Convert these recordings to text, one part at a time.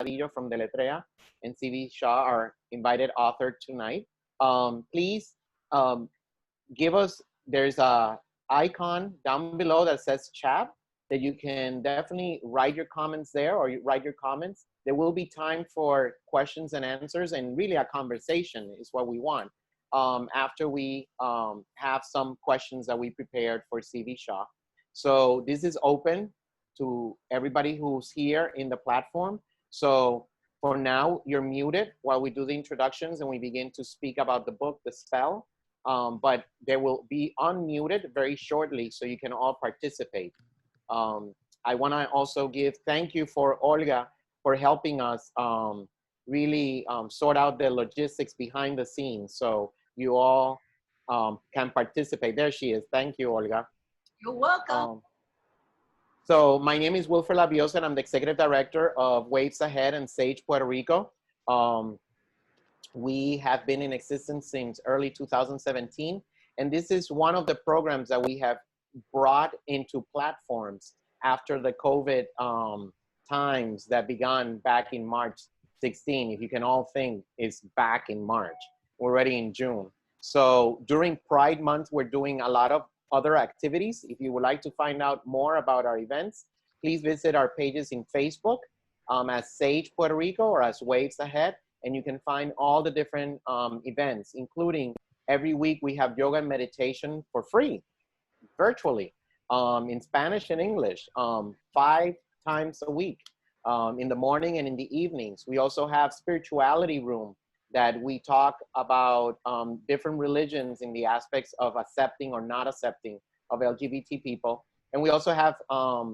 Badillo from Deletrea and CV Shaw, our invited author tonight. Please give us, there's a icon down below that says chat that you can definitely write your comments there, or you write your comments. There will be time for questions and answers, and really a conversation is what we want after we have some questions that we prepared for CV Shaw. So this is open to everybody who's here in the platform. So for now, you're muted while we do the introductions and we begin to speak about the book, The Spell. But they will be unmuted very shortly so you can all participate. I want to also give thank you for Olga for helping us really sort out the logistics behind the scenes so you all can participate. There she is. Thank you, Olga. You're welcome. So my name is Wilfred Labiosa, and I'm the Executive Director of Waves Ahead and Sage Puerto Rico. We have been in existence since early 2017, and this is one of the programs that we have brought into platforms after the COVID times that began back in March 16. If you can all think, it's back in March. We're already in June. So during Pride Month, we're doing a lot of other activities. If you would like to find out more about our events, please visit our pages in Facebook as Sage Puerto Rico or as Waves Ahead, and you can find all the different events, including every week we have yoga and meditation for free, virtually, in Spanish and English, 5 times a week, in the morning and in the evenings. We also have spirituality room that we talk about different religions in the aspects of accepting or not accepting of LGBT people. And we also have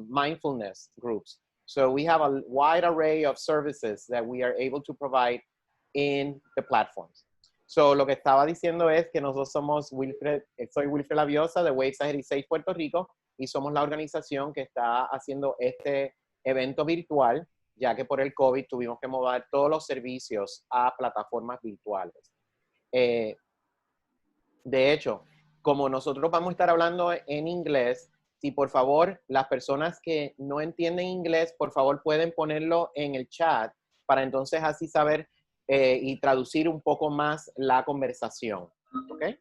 mindfulness groups. So we have a wide array of services that we are able to provide in the platforms. So lo que estaba diciendo es que nosotros somos soy Wilfred Labiosa de Waves Ahead y Sage Puerto Rico, y somos la organización que está haciendo este evento virtual, ya que por el COVID tuvimos que mover todos los servicios a plataformas virtuales. De hecho, como nosotros vamos a estar hablando en inglés, si por favor las personas que no entienden inglés, por favor pueden ponerlo en el chat para entonces así saber y traducir un poco más la conversación. Okay?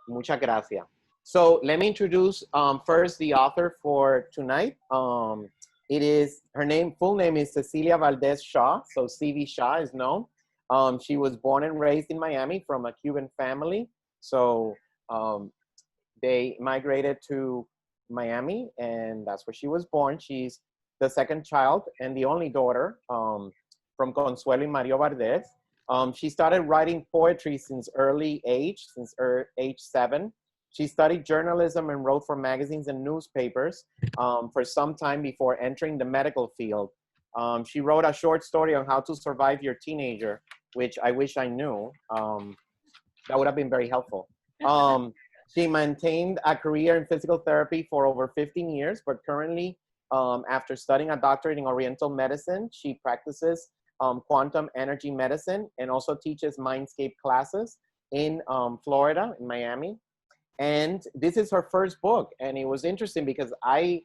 Muchas gracias. So let me introduce first the author for tonight. Her full name is Cecilia Valdez Shaw, so CV Shaw is known. She was born and raised in Miami from a Cuban family. So they migrated to Miami, and that's where she was born. She's the second child and the only daughter from Consuelo y Mario Valdez. She started writing poetry since age 7. She studied journalism and wrote for magazines and newspapers for some time before entering the medical field. She wrote a short story on how to survive your teenager, which I wish I knew. That would have been very helpful. She maintained a career in physical therapy for over 15 years, but currently, after studying a doctorate in Oriental medicine, she practices quantum energy medicine and also teaches Mindscape classes in Florida, in Miami. And this is her first book. And it was interesting because I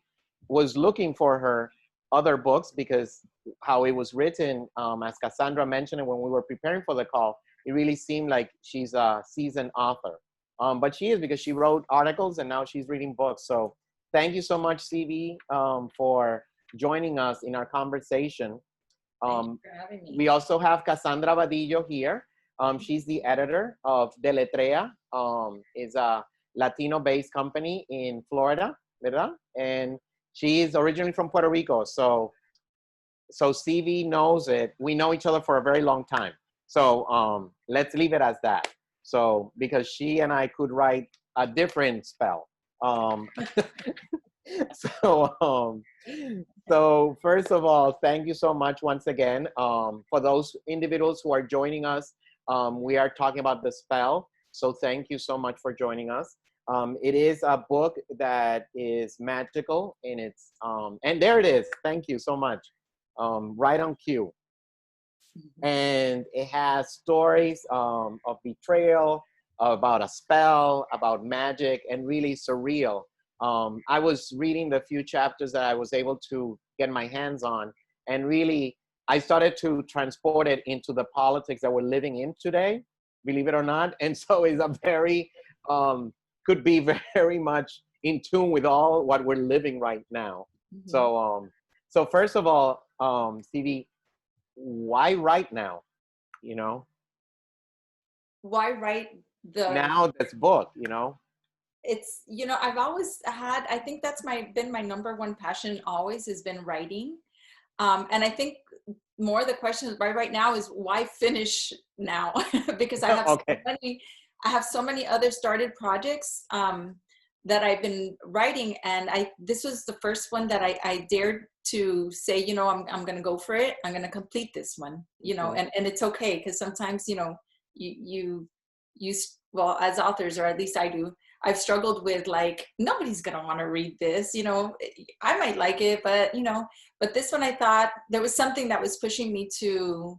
was looking for her other books because how it was written, as Cassandra mentioned when we were preparing for the call, it really seemed like she's a seasoned author. But she is, because she wrote articles and now she's reading books. So thank you so much, CV, for joining us in our conversation. Thank you for having me. We also have Cassandra Badillo here. She's the editor of Deletrea. Is a Latino-based company in Florida, ¿verdad? And she is originally from Puerto Rico. So CV knows it. We know each other for a very long time. So let's leave it as that. So because she and I could write a different spell. So first of all, thank you so much once again. For those individuals who are joining us, we are talking about The Spell. So thank you so much for joining us. It is a book that is magical in its, and there it is. Thank you so much. Right on cue. And it has stories of betrayal, about a spell, about magic, and really surreal. I was reading the few chapters that I was able to get my hands on, and really I started to transport it into the politics that we're living in today, believe it or not. And so it's a very, could be very much in tune with all what we're living right now. Mm-hmm. So first of all, Stevie, why right now? You know, why write now this book? You know, it's, you know, I've always had, I think that's been my number one passion always has been writing. And I think more the question right now is why finish now? Because I have okay. I have so many other started projects that I've been writing, and this was the first one that I dared to say, you know, I'm going to go for it. I'm going to complete this one, you know, Mm-hmm. and it's okay because sometimes, you know, you well, as authors, or at least I do, I've struggled with like, nobody's going to want to read this, you know, I might like it, but you know, but this one I thought there was something that was pushing me to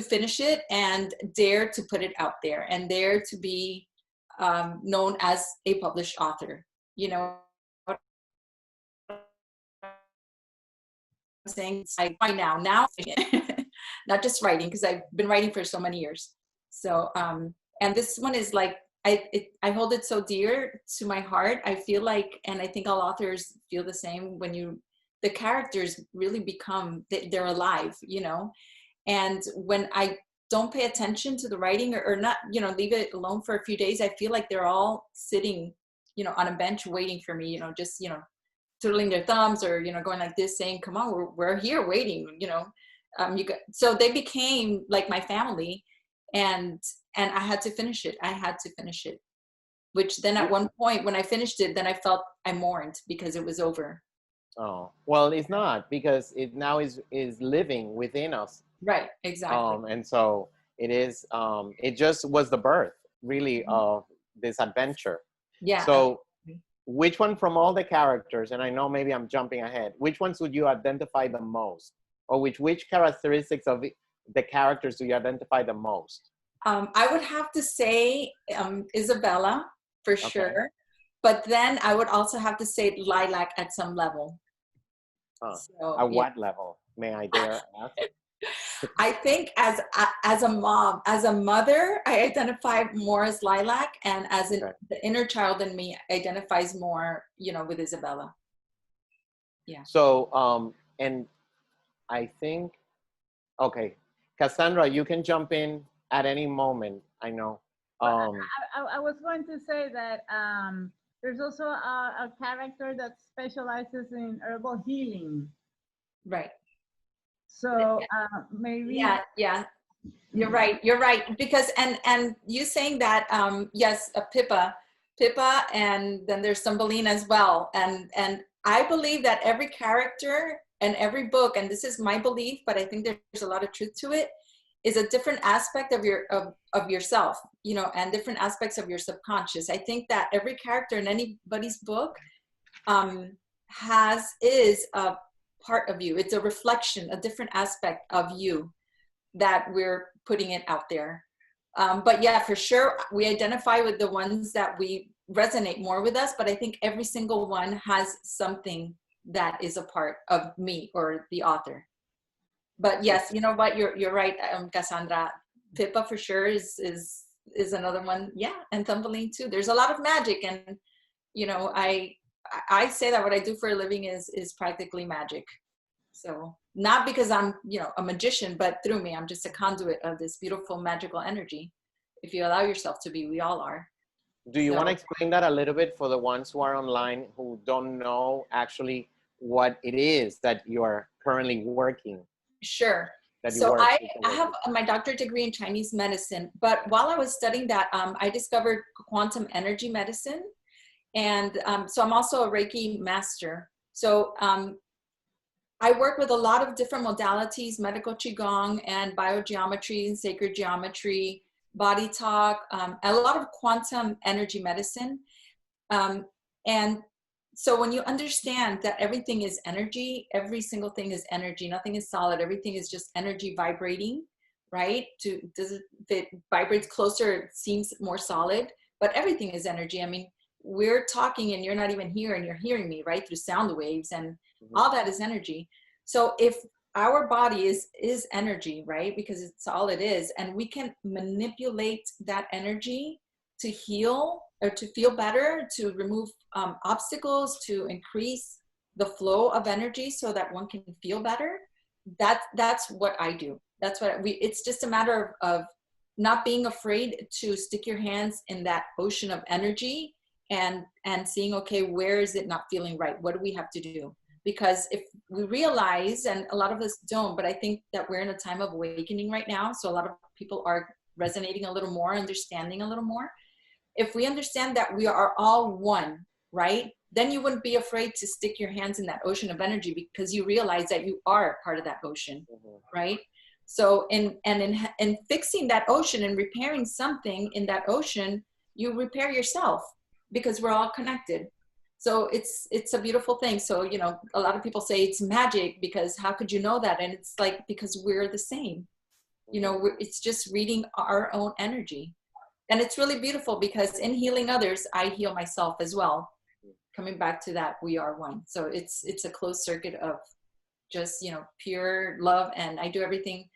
finish it and dare to put it out there and dare to be known as a published author, you know. I'm saying by now, not just writing, because I've been writing for so many years. So, and this one is like, I hold it so dear to my heart. I feel like, and I think all authors feel the same, when the characters really become, they're alive, you know. And when I don't pay attention to the writing or not, you know, leave it alone for a few days, I feel like they're all sitting, you know, on a bench waiting for me, you know, just, you know, twiddling their thumbs or, you know, going like this saying, come on, we're here waiting, you know. So they became like my family, and I had to finish it. I had to finish it, which then at one point when I finished it, then I felt I mourned because it was over. Oh, well, it's not, because it now is living within us. Right, exactly. And so it is, it just was the birth really of this adventure. Yeah. So which one from all the characters, and I know maybe I'm jumping ahead, which ones would you identify the most? Or which characteristics of the characters do you identify the most? I would have to say Isabella for sure. But then I would also have to say Lilac at some level. So, at what level, may I dare ask? I think as a mom, as a mother, I identify more as Lilac, and as the inner child in me identifies more, you know, with Isabella. Yeah. So, and I think, okay, Cassandra, you can jump in at any moment. I know. I was going to say that there's also a character that specializes in herbal healing. Right. So maybe. Yeah. You're right. Because and you saying that, yes, Pippa, and then there's Thumbelina as well. And I believe that every character and every book, and this is my belief, but I think there's a lot of truth to it, is a different aspect of yourself, you know, and different aspects of your subconscious. I think that every character in anybody's book is a part of you. It's a reflection, a different aspect of you that we're putting it out there. But yeah, for sure, we identify with the ones that we resonate more with us, but I think every single one has something that is a part of me or the author. But yes, you know what, you're right, Cassandra. Pippa for sure is another one. Yeah, and Thumbelina too. There's a lot of magic, and you know, I say that what I do for a living is practically magic. So not because I'm, you know, a magician, but through me, I'm just a conduit of this beautiful magical energy. If you allow yourself to be, we all are. Do you want to explain that a little bit for the ones who are online who don't know actually what it is that you are currently working? Sure. So I have my doctorate degree in Chinese medicine, but while I was studying that, I discovered quantum energy medicine. And so I'm also a Reiki master. So I work with a lot of different modalities, medical Qigong and biogeometry and sacred geometry, body talk, a lot of quantum energy medicine. And so when you understand that everything is energy, every single thing is energy, nothing is solid, everything is just energy vibrating, right? If it vibrates closer, it seems more solid, but everything is energy. I mean, we're talking and you're not even here and you're hearing me, right? Through sound waves, and all that is energy. So if our body is energy, right? Because it's all it is. And we can manipulate that energy to heal or to feel better, to remove obstacles, to increase the flow of energy so that one can feel better. That's what I do. That's what it's just a matter of not being afraid to stick your hands in that ocean of energy and seeing, okay, where is it not feeling right? What do we have to do? Because if we realize, and a lot of us don't, but I think that we're in a time of awakening right now. So a lot of people are resonating a little more, understanding a little more. If we understand that we are all one, right? Then you wouldn't be afraid to stick your hands in that ocean of energy because you realize that you are part of that ocean, right? So in fixing that ocean and repairing something in that ocean, you repair yourself because we're all connected. So it's a beautiful thing. So, you know, a lot of people say it's magic because how could you know that? And it's like, because we're the same, you know, it's just reading our own energy. And it's really beautiful because in healing others, I heal myself as well. Coming back to that, we are one. So it's a closed circuit of just, you know, pure love. And I do everything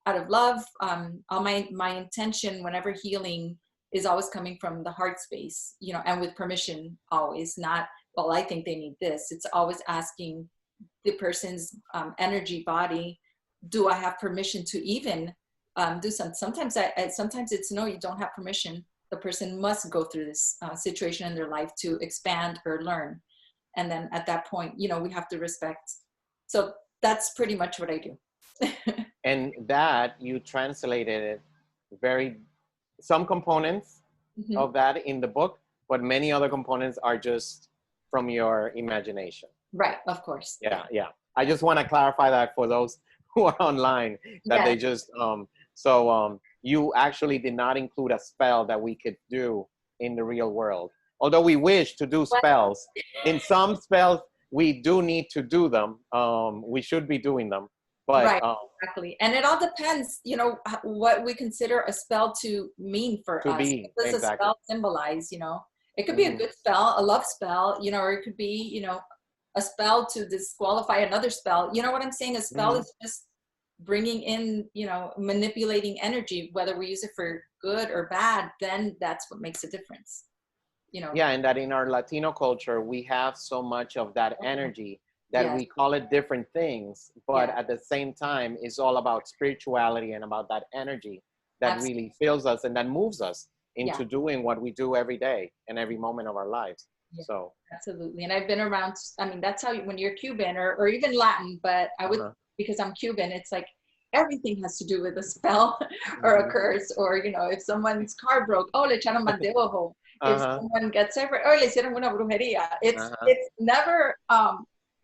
out of love. All my intention whenever healing is always coming from the heart space, you know, and with permission always, not, well, I think they need this. It's always asking the person's energy body, do I have permission to even do something? Sometimes it's no, you don't have permission. The person must go through this situation in their life to expand or learn. And then at that point, you know, we have to respect. So that's pretty much what I do. And that you translated it some components of that in the book, but many other components are just from your imagination. Right, of course. Yeah. I just want to clarify that for those who are online, that they just, you actually did not include a spell that we could do in the real world. Although we wish to do spells, in some spells, we do need to do them. We should be doing them. But, right, exactly. And it all depends, you know, what we consider a spell to mean for us. What does a spell symbolize, you know? It could be a good spell, a love spell, you know, or it could be, you know, a spell to disqualify another spell. You know what I'm saying? A spell is just bringing in, you know, manipulating energy, whether we use it for good or bad, then that's what makes a difference, you know? Yeah, and that in our Latino culture, we have so much of that energy that we call it different things, but at the same time, it's all about spirituality and about that energy that really fills us and that moves us into doing what we do every day and every moment of our lives. So absolutely. And I've been around, I mean, that's how when you're Cuban or even Latin, but I would, because I'm Cuban, it's like everything has to do with a spell or a curse, or, you know, if someone's car broke, oh, le echaron mal de ojo. If someone gets over, oh, le hicieron una brujería. It's never,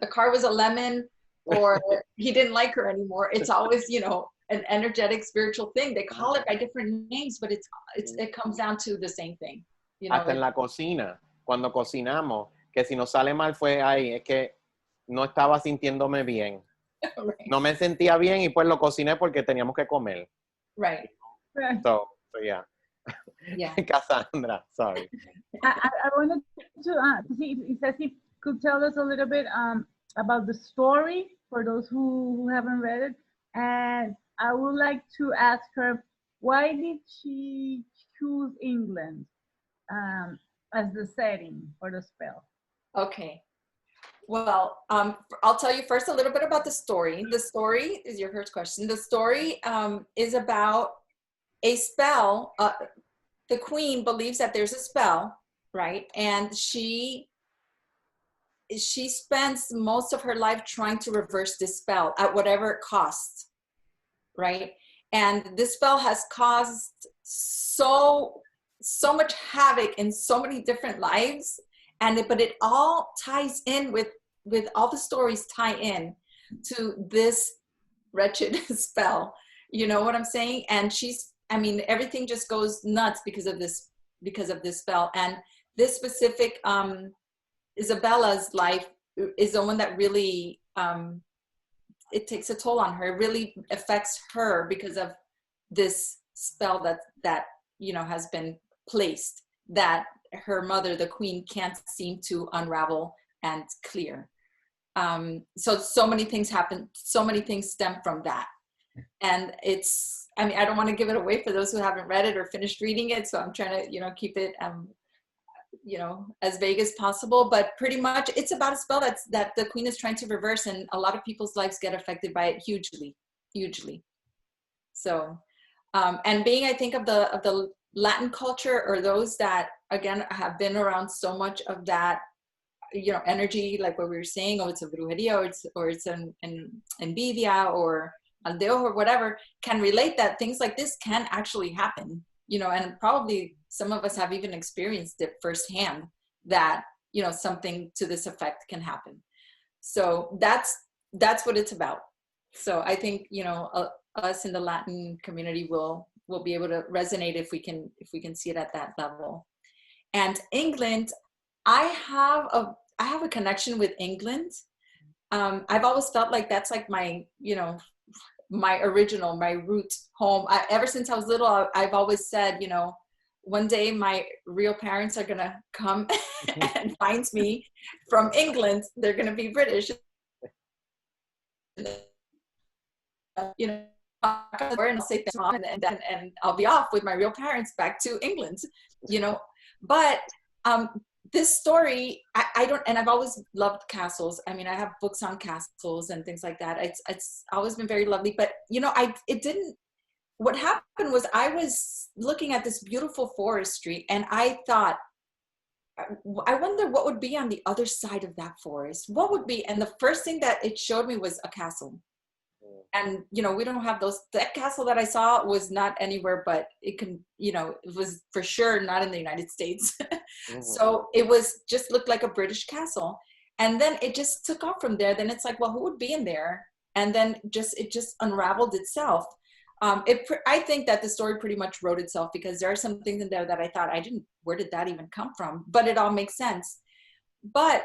the car was a lemon or he didn't like her anymore. It's always, you know, an energetic spiritual thing. They call it by different names, but it comes down to the same thing. You know, hasta en la cocina, cuando cocinamos, que si nos sale mal fue, ay, es que no estaba sintiéndome bien. No me sentía bien y pues lo cociné porque teníamos que comer. Right. So yeah. Cassandra, sorry. I wanted to see if Ceci could tell us a little bit about the story for those who haven't read it. And I would like to ask her, why did she choose England as the setting for the spell? Okay. Well, I'll tell you first a little bit about the story. The story is your first question. The story is about a spell. The queen believes that there's a spell, right? And she spends most of her life trying to reverse this spell at whatever it costs, right? And this spell has caused so much havoc in so many different lives, but it all ties in with all the stories tie in to this wretched spell. You know what I'm saying? And everything just goes nuts because of this spell. And this specific Isabella's life is the one that really it takes a toll on her. It really affects her because of this spell that you know has been placed, that her mother, the queen, can't seem to unravel and clear. So many things happen, so many things stem from that. And it's, I mean, I don't want to give it away for those who haven't read it or finished reading it. So I'm trying to, keep it, as vague as possible, but pretty much it's about a spell that the queen is trying to reverse, and a lot of people's lives get affected by it hugely. So, and being, I think, of the Latin culture, or those that, again, have been around so much of that, energy, like what we were saying, it's a brujeria, or it's an envidia, or aldeo, or whatever, can relate that things like this can actually happen, and probably some of us have even experienced it firsthand, that, something to this effect can happen. So that's what it's about. So I think, us in the Latin community will be able to resonate if we can see it at that level. And England, I have a connection with England. I've always felt like that's like my, my original, my root home. Ever since I was little, I've always said, one day my real parents are gonna come and find me from England. They're gonna be British. And I'll say thanks, Mom, and I'll be off with my real parents back to England, But this story, I don't, and I've always loved castles. I mean, I have books on castles and things like that. It's always been very lovely, but what happened was I was looking at this beautiful forestry, and I thought, I wonder what would be on the other side of that forest. What would be? And the first thing that it showed me was a castle. And, we don't have those. That castle that I saw was not anywhere, but it was for sure not in the United States. So it looked like a British castle. And then it just took off from there. Then it's like, well, who would be in there? And then it just unraveled itself. I think that the story pretty much wrote itself, because there are some things in there that I thought, where did that even come from? But it all makes sense. But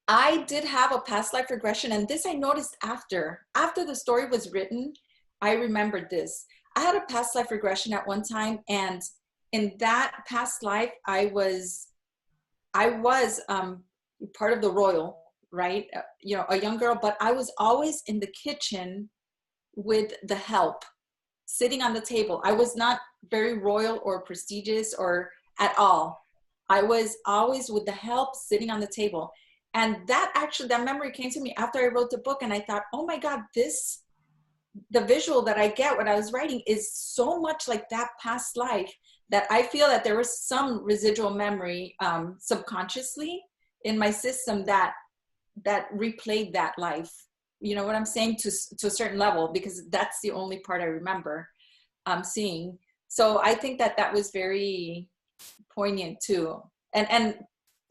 I did have a past life regression, and this I noticed after the story was written. I remembered this. I had a past life regression at one time, and in that past life, I was part of the royal, right? A young girl, but I was always in the kitchen with the help, sitting on the table. I was not very royal or prestigious or at all. I was always with the help, sitting on the table. And that memory came to me after I wrote the book, and I thought, oh my God, the visual that I get when I was writing is so much like that past life, that I feel that there was some residual memory subconsciously in my system that replayed that life. You know what I'm saying? To a certain level, because that's the only part I remember seeing. So I think that was very poignant too. And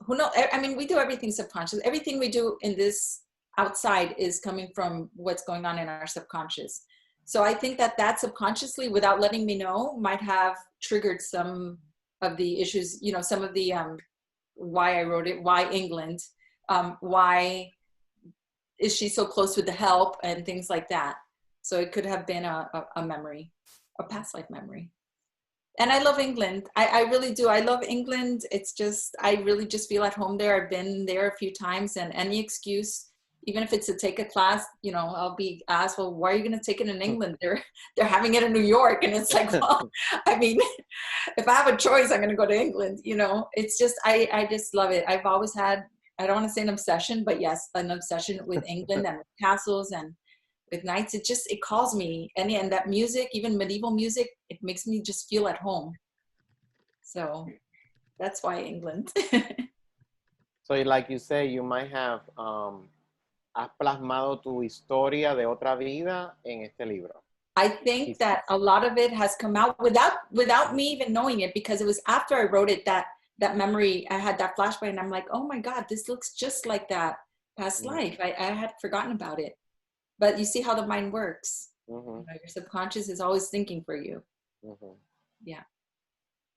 who knows? I mean, we do everything subconscious. Everything we do in this outside is coming from what's going on in our subconscious. So I think that subconsciously, without letting me know, might have triggered some of the issues, some of the why I wrote it, why England, why is she so close with the help, and things like that. So it could have been a memory, a past life memory. And I love England. I really do. I love England. It's just, I really just feel at home there. I've been there a few times, and any excuse, even if it's to take a class, I'll be asked, well, why are you going to take it in England? They're having it in New York. And it's like, well, I mean, if I have a choice, I'm going to go to England. It's just, I just love it. I've always had, I don't want to say an obsession, but yes, an obsession with England and with castles and with knights. It calls me. And that music, even medieval music, it makes me just feel at home. So that's why England. So like you say, you might have, has plasmado tu historia de otra vida en este libro. I think that a lot of it has come out without me even knowing it, because it was after I wrote it that memory, I had that flashback, and I'm like, oh my God, this looks just like that past life. I had forgotten about it. But you see how the mind works. Your subconscious is always thinking for you. Yeah.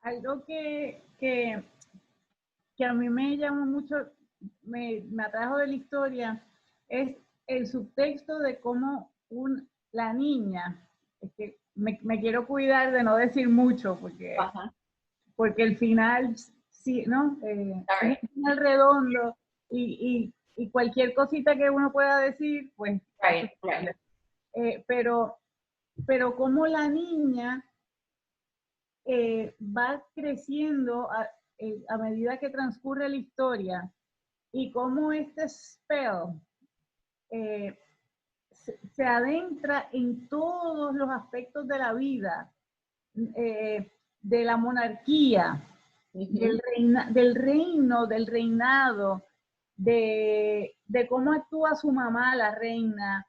Algo que a mí me llamó mucho, me atrajo de la historia, es el subtexto de cómo la niña, es que me quiero cuidar de no decir mucho, porque el final, sí, ¿no? Es el final redondo, y y cualquier cosita que uno pueda decir, pues... Right, right. Pero como la niña va creciendo a medida que transcurre la historia y cómo este spell se adentra en todos los aspectos de la vida, de la monarquía, del reino, del reinado, de cómo actúa su mamá, la reina,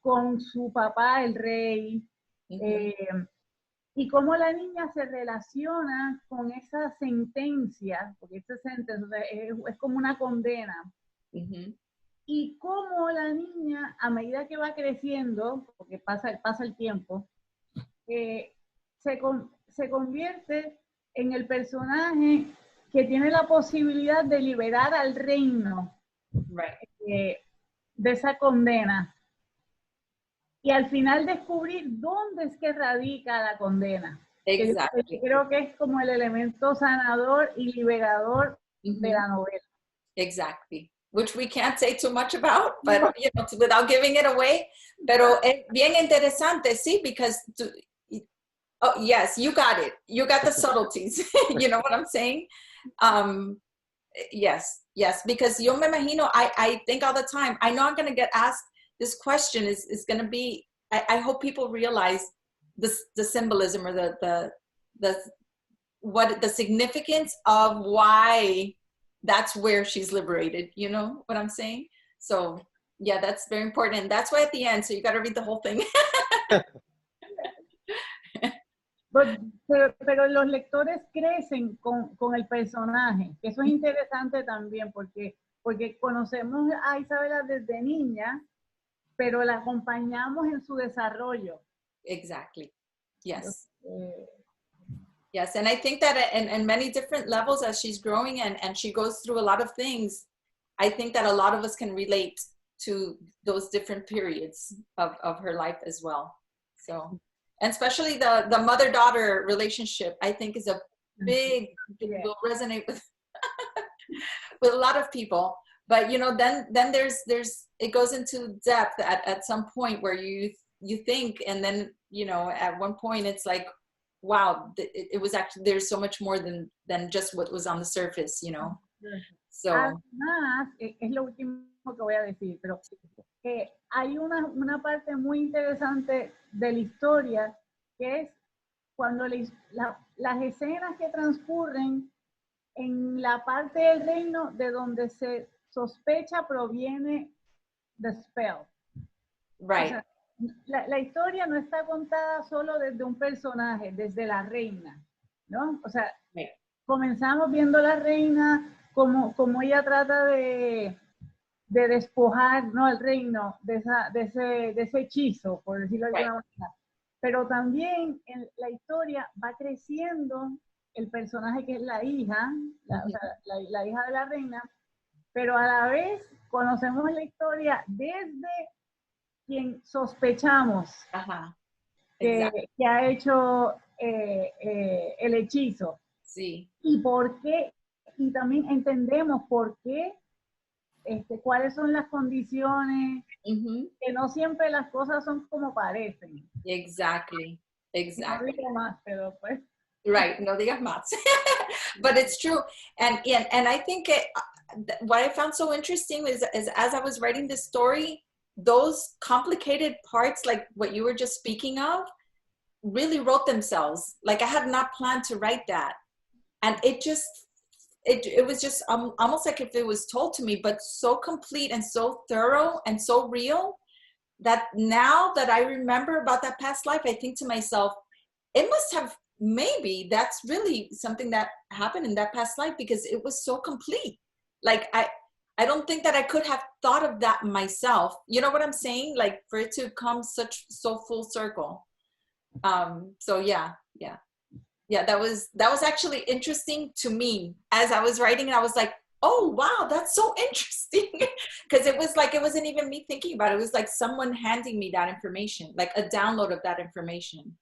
con su papá, el rey, y cómo la niña se relaciona con esa sentencia, porque esa sentencia es como una condena, y cómo la niña, a medida que va creciendo, porque pasa el tiempo, se convierte en el personaje que tiene la posibilidad de liberar al reino de esa condena. Y al final descubrir dónde es que radica la condena. Exactly. Que yo creo que es como el elemento sanador y liberador de la novela. Exactly. Which we can't say too much about, but you know, without giving it away. Pero es bien interesante, sí, because oh yes, you got it. You got the subtleties. You know what I'm saying? Yes, because yo me imagino, I think all the time, I know I'm going to get asked this question is going to be, I hope people realize the symbolism or the significance of why that's where she's liberated. You know what I'm saying? So yeah, that's very important. And that's why at the end, so you got to read the whole thing. Pero los lectores crecen con el personaje. Eso es interesante también porque conocemos a Isabela desde niña, pero la acompañamos en su desarrollo. Exactly. Yes. Yes, and I think that in many different levels as she's growing and she goes through a lot of things, I think that a lot of us can relate to those different periods of her life as well. So, and especially the mother-daughter relationship, I think is a big, will resonate with with a lot of people. But you know, then there's it goes into depth at some point where you think, and then you know, at one point it's like, wow, it was actually, there's so much more than just what was on the surface, you know. So además, es lo último que voy a decir, pero hay una parte muy interesante de la historia que es cuando las escenas que transcurren en la parte del reino de donde se sospecha proviene the spell. Right. O sea, la historia no está contada solo desde un personaje, desde la reina, ¿no? O sea, comenzamos viendo a la reina como ella trata de despojar, ¿no?, al reino de ese hechizo, por decirlo de alguna manera. Pero también en la historia va creciendo el personaje que es la hija, o sea, la hija de la reina, pero a la vez conocemos la historia desde quien sospechamos que ha hecho el hechizo. Sí. Y por qué, y también entendemos por qué, cuáles son las condiciones, que no siempre las cosas son como parecen. Exactly. No digo más, pero pues. Right, no digas más. But it's true. And I think what I found so interesting is as I was writing this story, those complicated parts, like what you were just speaking of, really wrote themselves. Like I had not planned to write that. And it was just almost like if it was told to me, but so complete and so thorough and so real that now that I remember about that past life, I think to myself, it must have, maybe that's really something that happened in that past life because it was so complete. Like I don't think that I could have thought of that myself. You know what I'm saying? Like for it to come so full circle. So yeah, that was actually interesting to me as I was writing, and I was like, oh wow, that's so interesting. Because it was like, it wasn't even me thinking about it. It was like someone handing me that information, like a download of that information.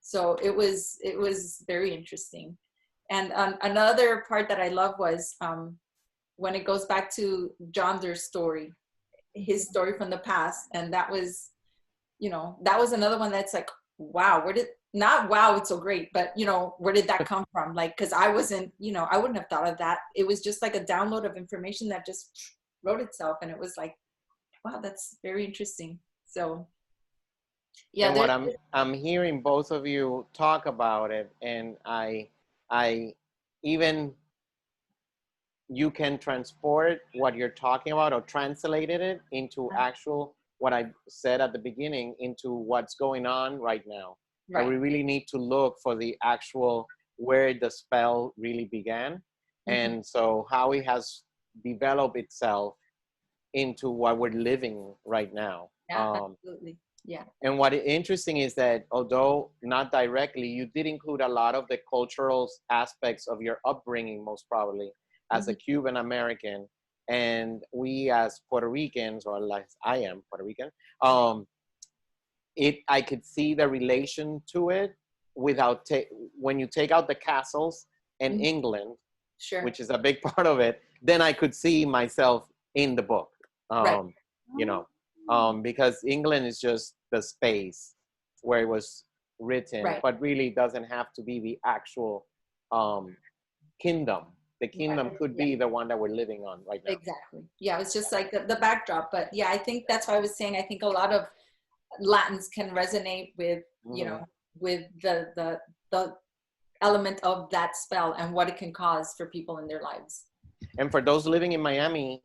So it was very interesting. And another part that I love was when it goes back to Jonder's story, his story from the past. And that was, you know, that was another one that's like, wow, not wow, it's so great, but you know, where did that come from? Like, cause I wasn't, you know, I wouldn't have thought of that. It was just like a download of information that just wrote itself. And it was like, wow, that's very interesting. So yeah. And what I'm hearing both of you talk about it, and I even, you can transport what you're talking about or translated it into actual, what I said at the beginning, into what's going on right now. Right. But we really need to look for the actual, where the spell really began. And so how it has developed itself into what we're living right now. Absolutely. Yeah. And what is interesting is that, although not directly, you did include a lot of the cultural aspects of your upbringing, most probably, as a Cuban American. And we as Puerto Ricans, or like I am Puerto Rican, I could see the relation to it without, when you take out the castles and England, sure, which is a big part of it, then I could see myself in the book, right. you know, because England is just the space where it was written, right. but really doesn't have to be the actual kingdom. The kingdom could be the one that we're living on right now. Exactly. Yeah, it's just like the backdrop. But yeah, I think that's why I was saying, I think a lot of Latins can resonate with, you know, with the element of that spell and what it can cause for people in their lives. And for those living in Miami,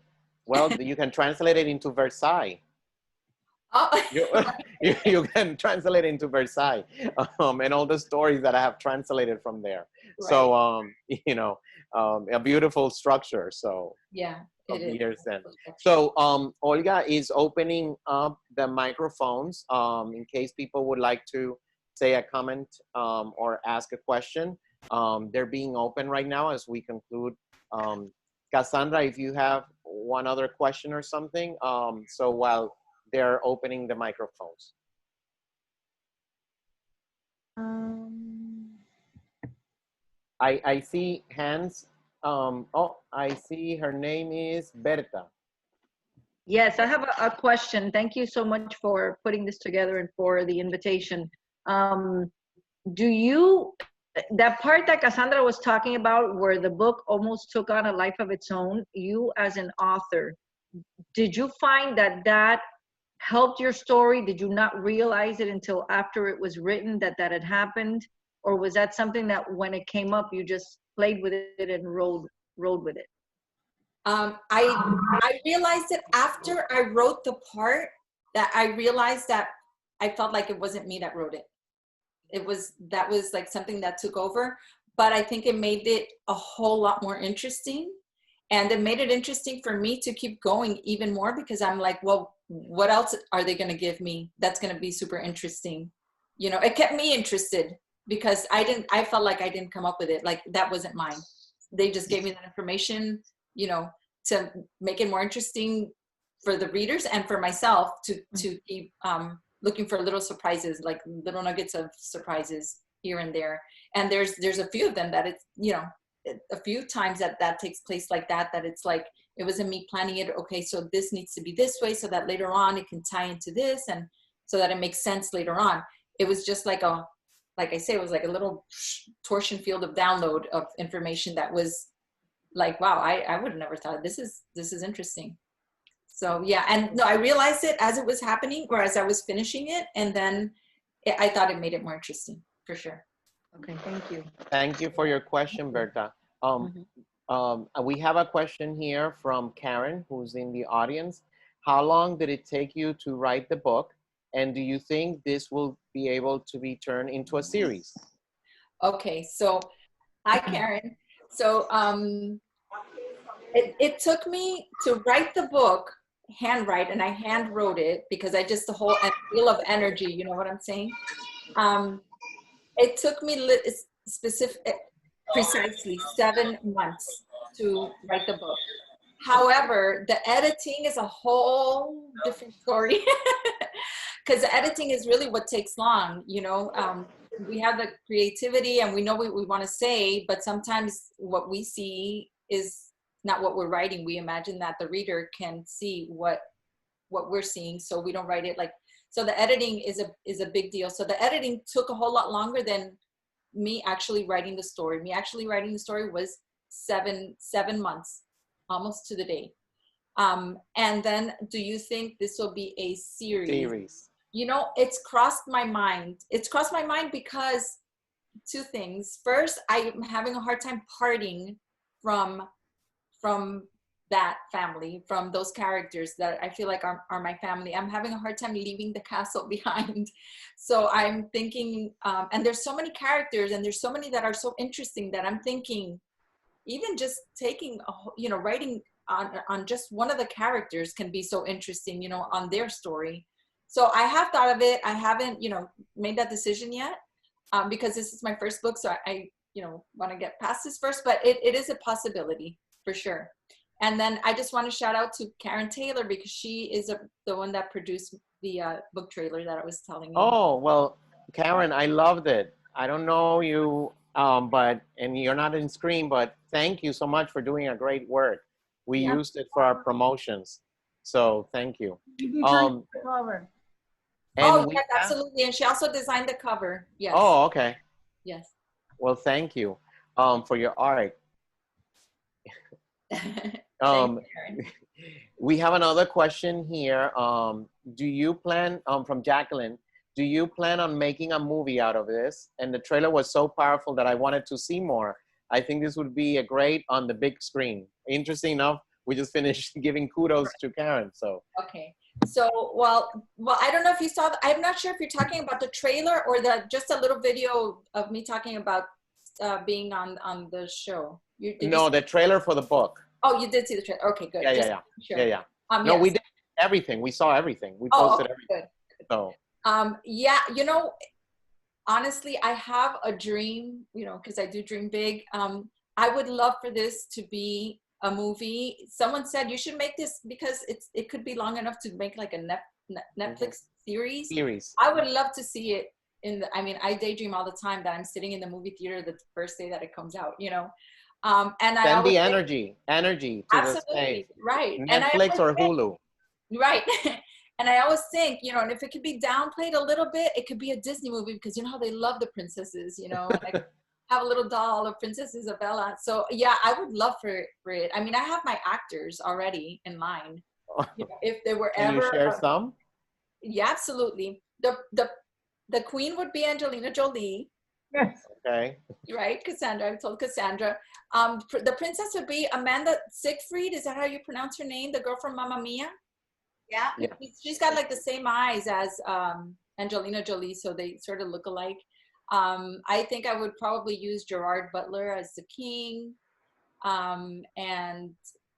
well, you can translate it into Versailles. Oh. you can translate it into Versailles, and all the stories that I have translated from there. Right. So, you know, a beautiful structure. So yeah, it is. Years then. So Olga is opening up the microphones in case people would like to say a comment or ask a question. They're being open right now as we conclude. Cassandra, if you have one other question or something, so while they're opening the microphones. I see hands. Oh, I see her name is Berta. Yes, I have a question. Thank you so much for putting this together and for the invitation. That part that Cassandra was talking about, where the book almost took on a life of its own, you as an author, did you find that helped your story? Did you not realize it until after it was written that had happened? Or was that something that when it came up, you just played with it and rode with it? I realized it after I wrote the part, that I realized that I felt like it wasn't me that wrote it. That was like something that took over, but I think it made it a whole lot more interesting. And it made it interesting for me to keep going even more, because I'm like, well, what else are they going to give me that's going to be super interesting? You know, it kept me interested because I felt like I didn't come up with it. Like that wasn't mine. They just gave me that information, you know, to make it more interesting for the readers and for myself to keep looking for little surprises, like little nuggets of surprises here and there. And there's a few of them that it's, you know, a few times that takes place like that it's like, it wasn't me planning it. Okay, so this needs to be this way so that later on it can tie into this, and so that it makes sense later on. It was just like like I say, it was like a little torsion field of download of information that was like, wow, I would have never thought this is interesting. So yeah, and no, I realized it as it was happening or as I was finishing it, and then I thought it made it more interesting for sure. Okay, thank you. Thank you for your question, Berta. We have a question here from Karen, who's in the audience. How long did it take you to write the book? And do you think this will be able to be turned into a series? Okay, so hi, Karen. So it took me to write the book, handwrite, and I hand wrote it because I just, the whole feel of energy, you know what I'm saying? It took me precisely 7 months to write the book. However, the editing is a whole different story because the editing is really what takes long, you know. We have the creativity and we know what we want to say, but sometimes what we see is not what we're writing. We imagine that the reader can see what we're seeing, so we don't write it like, so the editing is a big deal. So the editing took a whole lot longer than me actually writing the story. Me actually writing the story was 7 months, almost to the day. And then, do you think this will be a series? You know, it's crossed my mind. It's crossed my mind because two things. First, I'm having a hard time parting from that family, from those characters that I feel like are my family. I'm having a hard time leaving the castle behind. So I'm thinking, and there's so many characters and there's so many that are so interesting that I'm thinking, even just taking, writing on just one of the characters can be so interesting, on their story. So I have thought of it. I haven't, made that decision yet, because this is my first book. So I want to get past this first, but it is a possibility for sure. And then I just want to shout out to Karen Taylor, because she is the one that produced the book trailer that I was telling you. Oh, well, Karen, I loved it. I don't know you, and you're not in screen, but thank you so much for doing a great work. We used it for our promotions. So thank you. Cover. Yes, absolutely. And she also designed the cover. Yes. Oh, okay. Yes. Well, thank you for your art. We have another question here. Do you plan, from Jacqueline, do you plan on making a movie out of this? And the trailer was so powerful that I wanted to see more. I think this would be a great on the big screen. Interesting enough, we just finished giving kudos to Karen, so. Okay. So, well, I don't know if you saw, I'm not sure if you're talking about the trailer or just a little video of me talking about being on the show. No, the trailer for the book. Oh, you did see the trailer. Okay, good. Yeah. Sure. Yeah. No, yes. we did everything. We saw everything. We posted everything. Good. So. Yeah, honestly, I have a dream, because I do dream big. I would love for this to be a movie. Someone said you should make this because it could be long enough to make like a Netflix series. I would love to see it I daydream all the time that I'm sitting in the movie theater the first day that it comes out, and send the energy to the stage. Right. Netflix or Hulu. Right. And I always think, and if it could be downplayed a little bit, it could be a Disney movie, because how they love the princesses, like have a little doll of Princess Isabella. So yeah, I would love for it. I have my actors already in line. If they were Can ever. You share some? Yeah, absolutely. The queen would be Angelina Jolie. Yes. Okay. Right, Cassandra. I told Cassandra. The princess would be Amanda Seyfried. Is that how you pronounce her name? The girl from Mamma Mia. Yeah. She's got like the same eyes as Angelina Jolie, so they sort of look alike. I think I would probably use Gerard Butler as the king, and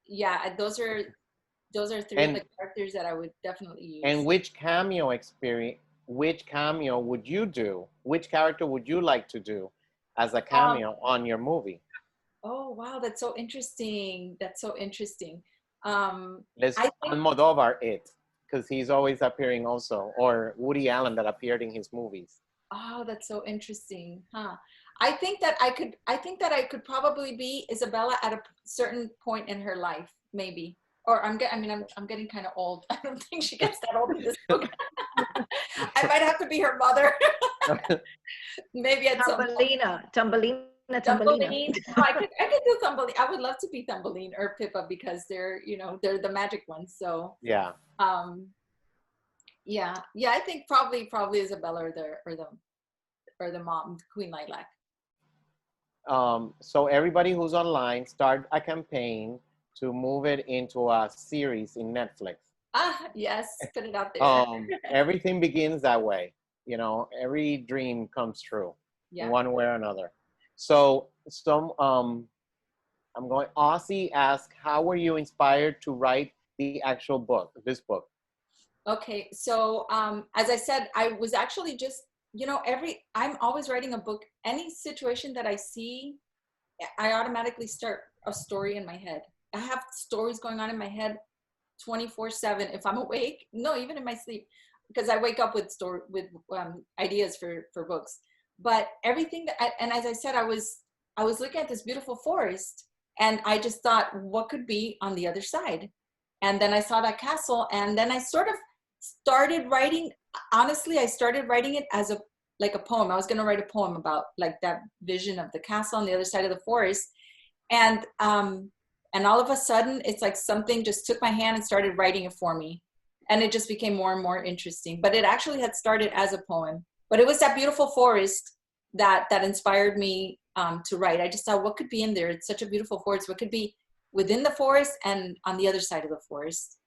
yeah, those are three of the characters that I would definitely use. And which cameo would you do? Which character would you like to do as a cameo on your movie? Oh wow, that's so interesting. Let's Almodovar it, because he's always appearing also, or Woody Allen that appeared in his movies. Oh, that's so interesting, huh? I think that I could probably be Isabella at a certain point in her life, maybe. Or I'm getting kind of old. I don't think she gets that old in this book. I might have to be her mother. Maybe at Thumbelina. No, I could do Thumbelina. I would love to be Thumbelina or Pippa, because they're the magic ones. So yeah. Yeah. I think probably Isabella or the mom, Queen Lilac. So everybody who's online, start a campaign to move it into a series in Netflix. Yes, put it out there. Everything begins that way. Every dream comes true, one way or another. So I'm going, Aussie asked, how were you inspired to write the actual book, this book? Okay, so as I said, I was actually just, I'm always writing a book. Any situation that I see, I automatically start a story in my head. I have stories going on in my head 24/7 if I'm awake. No, even in my sleep, because I wake up with ideas for books. But everything and as I said, I was looking at this beautiful forest, And I just thought, what could be on the other side? And then I saw that castle, and then I sort of started writing. Honestly, I started writing it as a poem. I was going to write a poem about like that vision of the castle on the other side of the forest. And all of a sudden, it's like something just took my hand and started writing it for me. And it just became more and more interesting. But it actually had started as a poem. But it was that beautiful forest that inspired me to write. I just thought, what could be in there? It's such a beautiful forest. What could be within the forest and on the other side of the forest?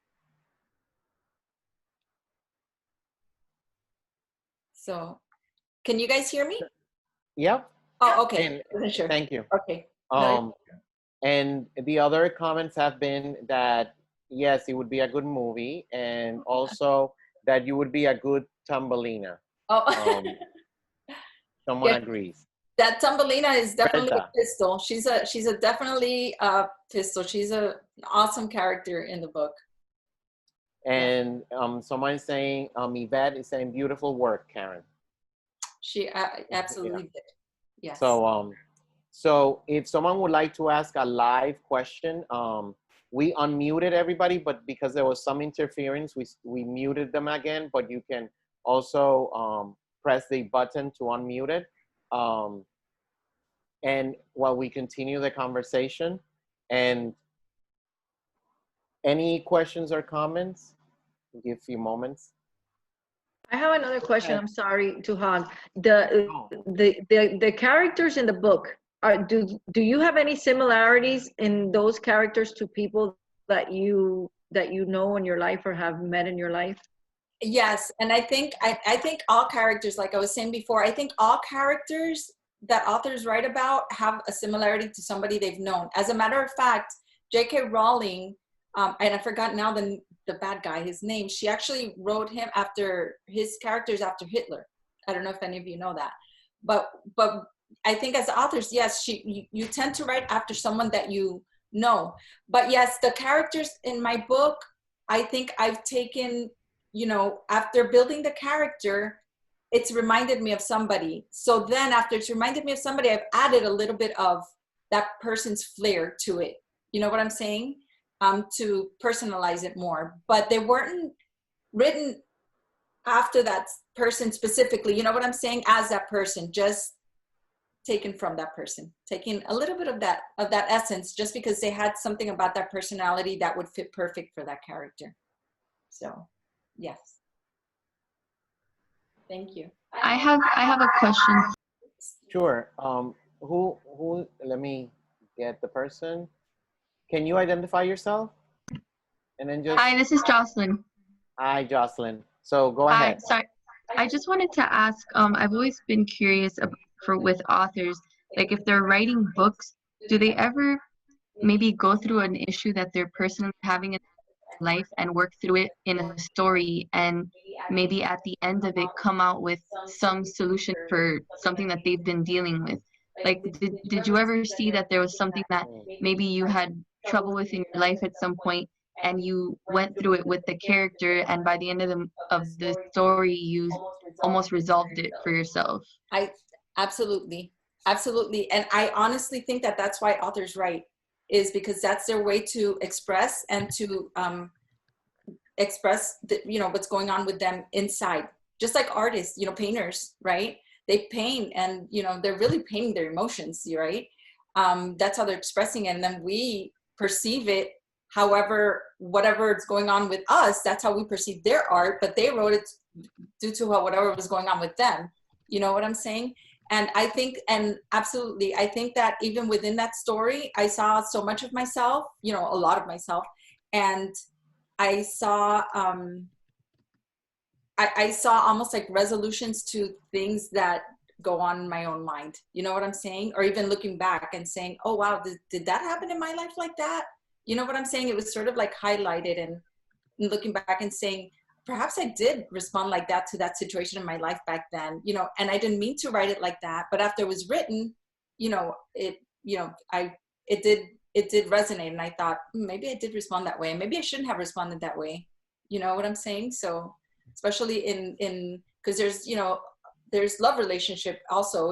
So, can you guys hear me? Yep. Oh, okay. Sure. Thank you. Okay. And the other comments have been that, yes, it would be a good movie, and also that you would be a good Thumbelina. Oh. Someone agrees. That Thumbelina is definitely a pistol. She's a definitely pistol. She's an awesome character in the book. And someone's saying, Yvette is saying, beautiful work, Karen. She absolutely did. Yes. So if someone would like to ask a live question, we unmuted everybody, but because there was some interference, we muted them again, but you can also press the button to unmute it. And while we continue the conversation, and any questions or comments, we'll give a few moments. I have another question. I'm sorry to hog. The characters in the book, do you have any similarities in those characters to people that you know in your life or have met in your life? Yes, and I think all characters, like I was saying before, I think all characters that authors write about have a similarity to somebody they've known. As a matter of fact, J.K. Rowling, and I forgot now the bad guy, his name, she actually wrote his characters after Hitler. I don't know if any of you know that. But I think as authors, yes, you tend to write after someone that you know. But yes, the characters in my book, I think I've taken, after building the character, it's reminded me of somebody. So then after it's reminded me of somebody, I've added a little bit of that person's flair to it. You know what I'm saying? To personalize it more. But they weren't written after that person specifically, you know what I'm saying? As that person, just taken from that person, taking a little bit of that essence, just because they had something about that personality that would fit perfect for that character. So, yes. Thank you. I have a question. Sure. Who? Let me get the person. Can you identify yourself? And then just. Hi, this is Jocelyn. Hi, Jocelyn. So go ahead. Sorry. I just wanted to ask. I've always been curious with authors, like if they're writing books, do they ever maybe go through an issue that they're personally having in life and work through it in a story, and maybe at the end of it come out with some solution for something that they've been dealing with? Like, did you ever see that there was something that maybe you had trouble with in your life at some point, and you went through it with the character, and by the end of the story, you almost resolved it for yourself? Absolutely. And I honestly think that that's why authors write, is because that's their way to express and to express what's going on with them inside. Just like artists, painters, right? They paint, and they're really painting their emotions, right? That's how they're expressing it, and then we perceive it. However, whatever is going on with us, that's how we perceive their art, but they wrote it due to whatever was going on with them. You know what I'm saying? And I think, and absolutely, I think that even within that story, I saw so much of myself, a lot of myself. And I saw, I saw almost like resolutions to things that go on in my own mind. You know what I'm saying? Or even looking back and saying, oh, wow, did that happen in my life like that? You know what I'm saying? It was sort of like highlighted, and looking back and saying, perhaps I did respond like that to that situation in my life back then, and I didn't mean to write it like that, but after it was written, it did resonate, and I thought, maybe I did respond that way, and maybe I shouldn't have responded that way. You know what I'm saying? So, especially in because there's love relationship also.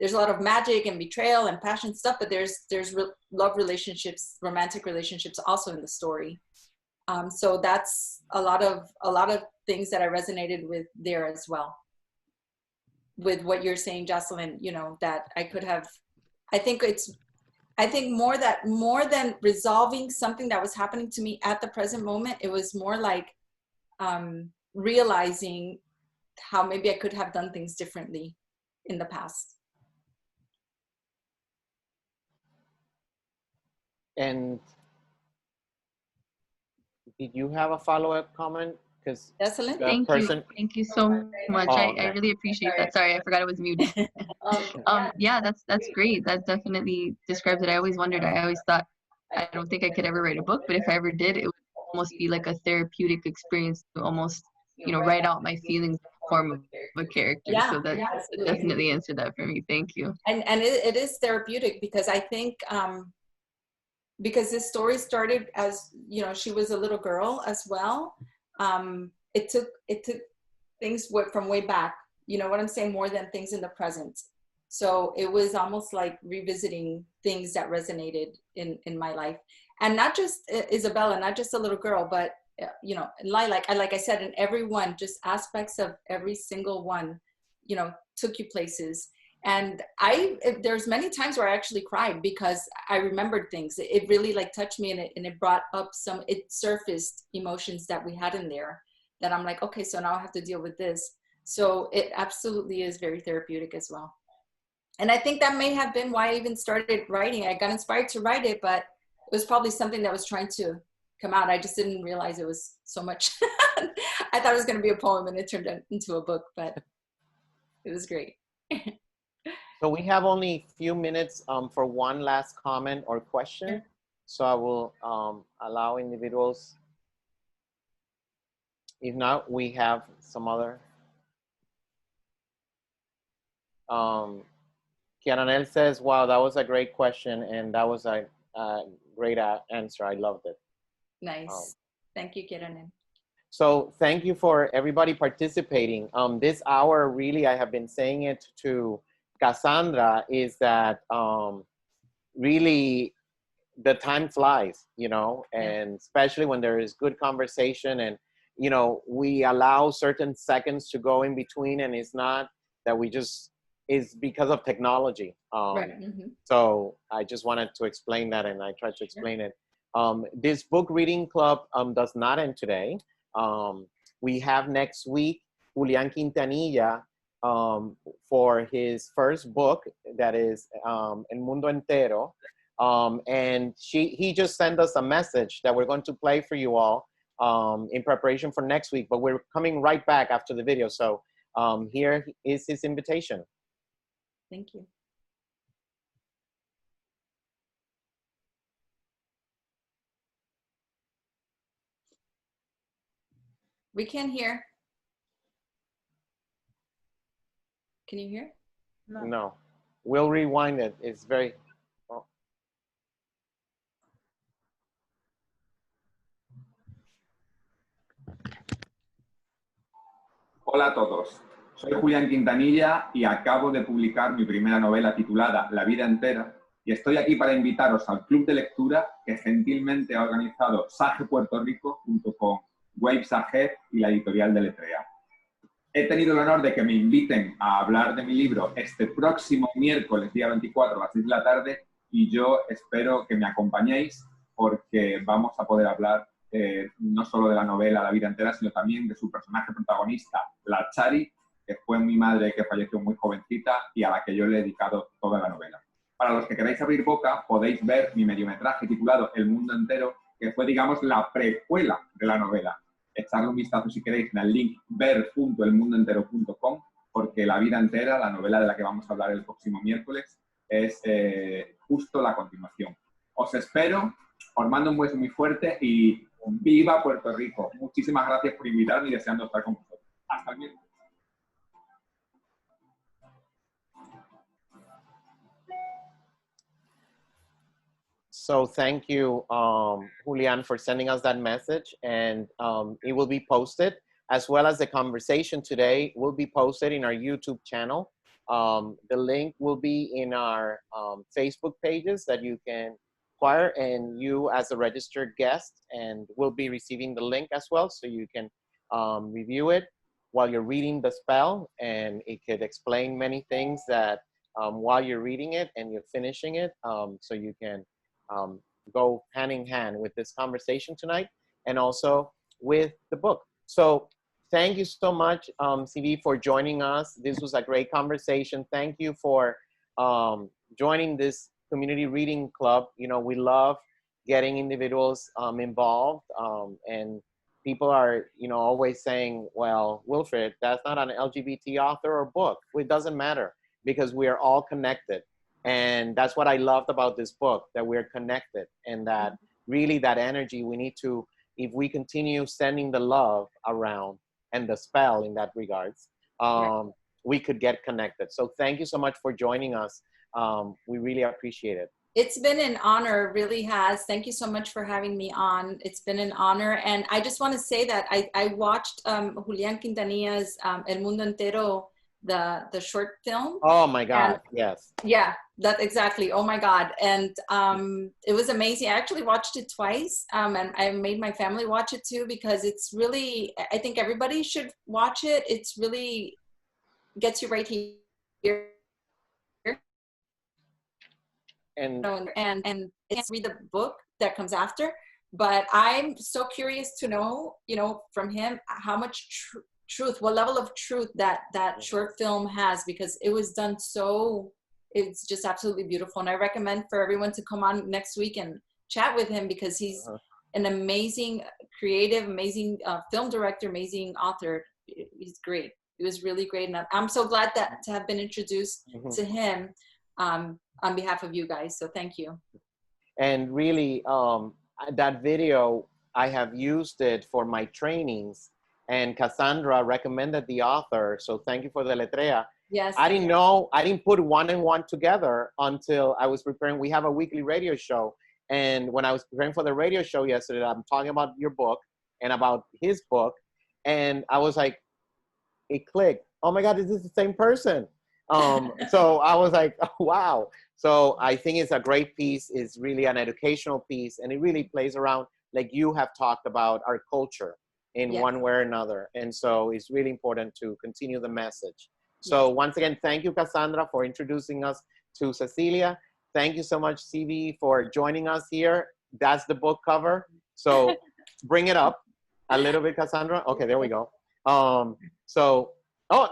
there's a lot of magic and betrayal and passion stuff, but there's love relationships, romantic relationships also in the story. So that's a lot of things that I resonated with there as well. With what you're saying, Jocelyn, you know, that I could have, I think more than resolving something that was happening to me at the present moment, it was more like realizing how maybe I could have done things differently in the past. And did you have a follow-up comment? Because Excellent. Thank you so much. Oh, I okay. really appreciate that. Sorry, I forgot I was muted. Yeah, that's great. That definitely describes it. I always wondered, I always thought, I don't think I could ever write a book, but if I ever did, it would almost be like a therapeutic experience to almost, you know, write out my feelings in the form of a character. Yeah, So that definitely answered that for me. Thank you. And it is therapeutic, because I think because this story started as, you know, she was a little girl as well. It took things from way back, you know what I'm saying, more than things in the present. So it was almost like revisiting things that resonated in my life, and not just Isabella, not just a little girl, but you know, like I said, in everyone, just aspects of every single one, you know, took you places. And there's many times where I actually cried because I remembered things. It really like touched me, and it brought up it surfaced emotions that we had in there that I'm like, okay, so now I have to deal with this. So it absolutely is very therapeutic as well. And I think that may have been why I even started writing. I got inspired to write it, but it was probably something that was trying to come out. I just didn't realize it was so much. I thought it was going to be a poem, and it turned into a book, but it was great. So we have only a few minutes for one last comment or question. Sure. So I will allow individuals. If not, we have some other. Kiaranel says, wow, that was a great question. And that was a great answer. I loved it. Nice. Thank you, Kiaranel. So thank you for everybody participating. This hour, really, I have been saying it to Cassandra, is that really the time flies, you know, and especially when there is good conversation, and, you know, we allow certain seconds to go in between, and it's not that we just, is because of technology. Right. So I just wanted to explain that, and I tried to explain it. This book reading club does not end today. We have next week Julian Quintanilla for his first book, that is El Mundo Entero. And he just sent us a message that we're going to play for you all in preparation for next week, but we're coming right back after the video. So here is his invitation. Thank you. We can't hear. Can you hear? No. We'll rewind it. It's very... Oh. Hola a todos. Soy Julián Quintanilla y acabo de publicar mi primera novela titulada La vida entera, y estoy aquí para invitaros al club de lectura que gentilmente ha organizado Sage Puerto Rico junto con Wave Sage y la editorial Deletrea. He tenido el honor de que me inviten a hablar de mi libro este próximo miércoles, día 24, a las 6 de la tarde, y yo espero que me acompañéis porque vamos a poder hablar no solo de la novela La vida entera, sino también de su personaje protagonista, la Chari, que fue mi madre que falleció muy jovencita y a la que yo le he dedicado toda la novela. Para los que queráis abrir boca, podéis ver mi mediometraje titulado El mundo entero, que fue, digamos, la precuela de la novela. Echarle un vistazo si queréis en el link ver.elmundoentero.com, porque La vida entera, la novela de la que vamos a hablar el próximo miércoles, es justo la continuación. Os espero, os mando un beso muy fuerte y ¡viva Puerto Rico! Muchísimas gracias por invitarme y deseando estar con vosotros. Hasta el miércoles. So thank you, Julian, for sending us that message, and it will be posted, as well as the conversation today will be posted in our YouTube channel. The link will be in our Facebook pages that you can acquire, and you as a registered guest and will be receiving the link as well, so you can review it while you're reading the spell, and it could explain many things that while you're reading it and you're finishing it, so you can go hand in hand with this conversation tonight and also with the book. So thank you so much, CV, for joining us. This was a great conversation. Thank you for joining this community reading club. You know, we love getting individuals involved, and people are, you know, always saying, well, Wilfred, that's not an LGBT author or book. Well, it doesn't matter because we are all connected. And that's what I loved about this book, that we're connected, and that really that energy we need to, if we continue sending the love around and the spell in that regards, we could get connected. So thank you so much for joining us. We really appreciate it. It's been an honor, really has. Thank you so much for having me on. It's been an honor. And I just want to say that I watched Julián Quintanilla's El Mundo Entero, the short film. Oh my God, and, yes. Yeah, that exactly. Oh my God. And it was amazing. I actually watched it twice, and I made my family watch it too, because it's really, I think everybody should watch it. It's really gets you right here. And it's read the book that comes after, but I'm so curious to know, you know, from him, how much truth, what level of truth that short film has, because it was done so, it's just absolutely beautiful. And I recommend for everyone to come on next week and chat with him, because he's an amazing creative, amazing film director, amazing author. He's great. It was really great. And I'm so glad that to have been introduced to him on behalf of you guys. So thank you. And really, that video, I have used it for my trainings, and Cassandra recommended the author. So thank you for Deletrea. Yes. I didn't know, I didn't put one and one together until I was preparing. We have a weekly radio show. And when I was preparing for the radio show yesterday, I'm talking about your book and about his book. And I was like, it clicked. Oh my God, this is the same person. So I was like, oh, wow. So I think it's a great piece. It's really an educational piece, and it really plays around, like you have talked about, our culture in one way or another. And so it's really important to continue the message. So once again, thank you, Cassandra, for introducing us to Cecilia. Thank you so much, CV, for joining us here. That's the book cover. So bring it up a little bit, Cassandra. Okay, there we go. Oh,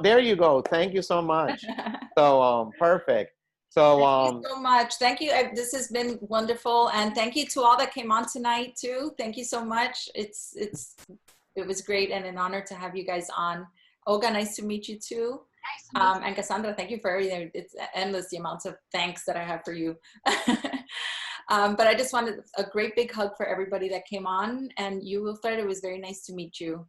there you go. Thank you so much. So perfect. So thank you so much. Thank you. This has been wonderful, and thank you to all that came on tonight too. Thank you so much. It was great and an honor to have you guys on. Olga, nice to meet you too. Nice. And Cassandra, thank you for everything. It's endless the amounts of thanks that I have for you. But I just wanted a great big hug for everybody that came on, and you, Wilfred, it was very nice to meet you.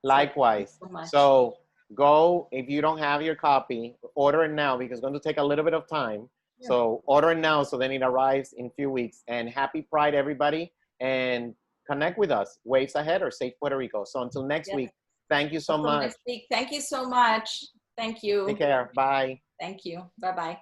Likewise. So go, if you don't have your copy, order it now, because it's going to take a little bit of time. Yeah. So order it now, so then it arrives in a few weeks. And happy Pride, everybody. And connect with us, Waves Ahead or Save Puerto Rico. So until next week, thank you so much. Next week. Thank you so much. Thank you. Take care. Bye. Thank you. Bye-bye.